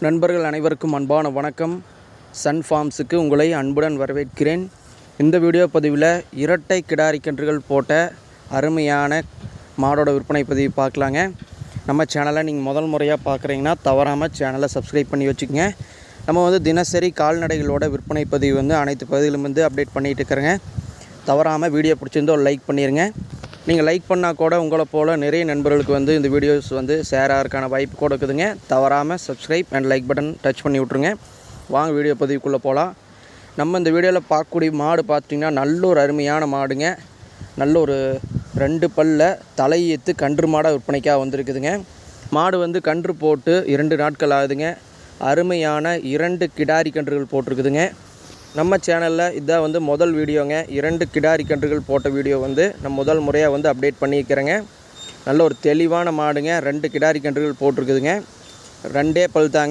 நண்பர்கள் அனைவருக்கும் அன்பான வணக்கம். சன் ஃபார்ம்ஸுக்கு உங்களை அன்புடன் வரவேற்கிறேன். இந்த வீடியோ பதிவில் இரட்டை கிடாரி கன்றுகள் போட்ட அருமையான மாடோட விற்பனை பதிவு பார்க்கலாங்க. நம்ம சேனலை நீங்கள் முதல் முறையாக பார்க்குறீங்கன்னா தவறாமல் சேனலை சப்ஸ்கிரைப் பண்ணி வச்சுக்கோங்க. நம்ம தினசரி கால்நடைகளோட விற்பனை பதிவு அனைத்து பகுதியிலும் அப்டேட் பண்ணிகிட்டு இருக்கிறேங்க. தவறாமல் வீடியோ பிடிச்சிருந்தோ லைக் பண்ணிடுங்க. நீங்கள் லைக் பண்ணால் கூட உங்களை போல் நிறைய நண்பர்களுக்கு இந்த வீடியோஸ் ஷேர் ஆகிறதுக்கான வாய்ப்பு கூட இருக்குதுங்க. தவறாமல் subscribe and like button touch பண்ணி விட்ருங்க. வாங்க வீடியோ பதிவுக்குள்ளே போகலாம். நம்ம இந்த வீடியோவில் பார்க்கக்கூடிய மாடு பார்த்திங்கன்னா நல்ல ஒரு அருமையான மாடுங்க. நல்ல ஒரு 2 பல்ல தலையீத்து கன்று மாடாக விற்பனைக்காக வந்திருக்குதுங்க. மாடு கன்று போட்டு 2 நாட்கள் ஆகுதுங்க. அருமையான 2 கிடாரி கன்றுகள் போட்டிருக்குதுங்க. நம்ம சேனலில் இதான் முதல் வீடியோங்க. 2 கிடாரி கன்றுகள் போட்ட வீடியோ நம்ம முதல் முறையாக அப்டேட் பண்ணிக்கிறேங்க. நல்ல ஒரு தெளிவான மாடுங்க. 2 கிடாரி கன்றுகள் போட்டிருக்குதுங்க. 2 பல் தாங்க.